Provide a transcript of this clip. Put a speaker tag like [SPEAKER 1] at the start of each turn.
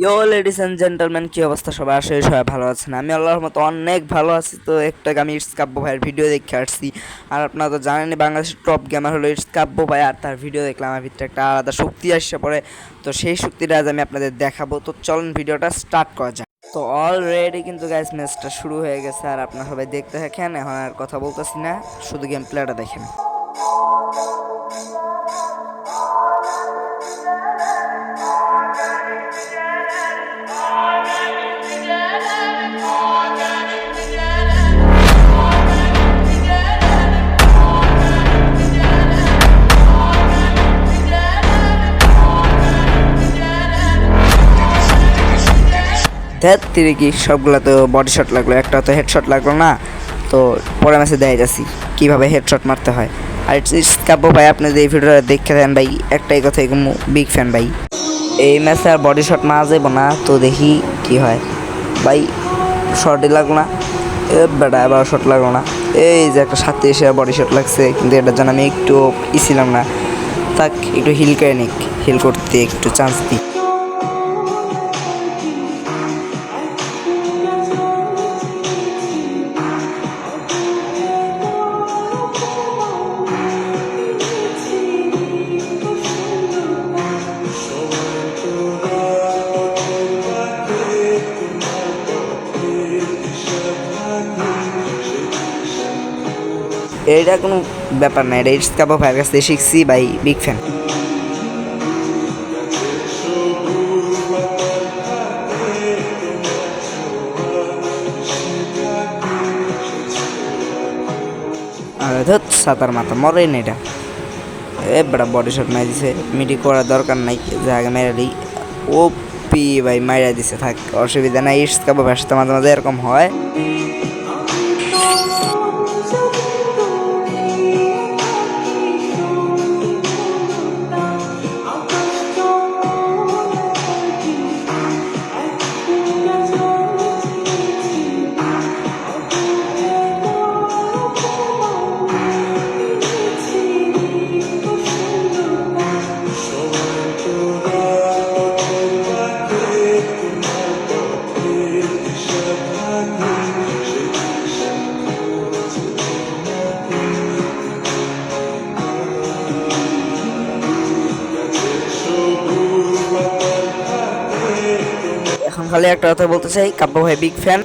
[SPEAKER 1] Yo ladies and gentleman, কি অবস্থা সবাই? আসলে সবাই ভালো আছেন? আমি আল্লাহর মতো অনেক ভালো আছি। তো একটা আমি ইটস কাব্য ভাইয়ের ভিডিও দেখে আসছি। আর আপনারা তো জানেনই বাংলাদেশের টপ গেমার হলো ইটস কাব্য ভাই। আর তার ভিডিও দেখলাম আমার ভিতরে একটা আলাদা শক্তি আসছে পড়ে। তো সেই শক্তিটা আজ আমি আপনাদের দেখাবো। তো চলুন ভিডিওটা স্টার্ট করা যাক। তো অলরেডি কিন্তু গাইস ম্যাচটা শুরু হয়ে গেছে। আর আপনারা সবাই দেখতে থাকেন, এখন আর কথা বলতেছি না, শুধু গেম প্লেটা দেখেন। ধ্যাত তিরে কি সবগুলো তো বডি শট লাগলো, একটা তো হেডশট লাগলো না। তো পরে ম্যাচে দেখা যাচ্ছি কীভাবে হেডশট মারতে হয়। আর ইটস কাব্য ভাই, আপনি যে এই ভিডিওটা দেখতে দেন ভাই, একটাই কথা, বিগ ফ্যান ভাই। এই ম্যাচে আর বডি শট মারা যাবো না, তো দেখি কি হয় ভাই। শটই লাগলো না, বেটা এবার শট লাগলো না। এই যে একটা 37 বডি শট লাগছে, কিন্তু এটার জন্য আমি একটু ছিলাম না। তাক একটু হিল করে নিক, হিল করতে একটু চান্স দিই। এটা কোনো ব্যাপার না, এটা ইটস কাব্য ভাইয়ের কাছ থেকে শিখছি ভাই, বিগ ফ্যান। আর ধর সাঁতার মাথা মরেই না এটা। বড় বডি শট মারি দিছে, মিটি করার দরকার নাই, যে আগে মেরে দিই। ও পি ভাই মাইরা দিছে, থাক অসুবিধা নাই। ইটস কাব্য ভাইয়ের সাথে মাঝে মাঝে এরকম হয়। এখন খালি একটা কথা বলতে চাই, কাব্য ভাই বিগ ফ্যান।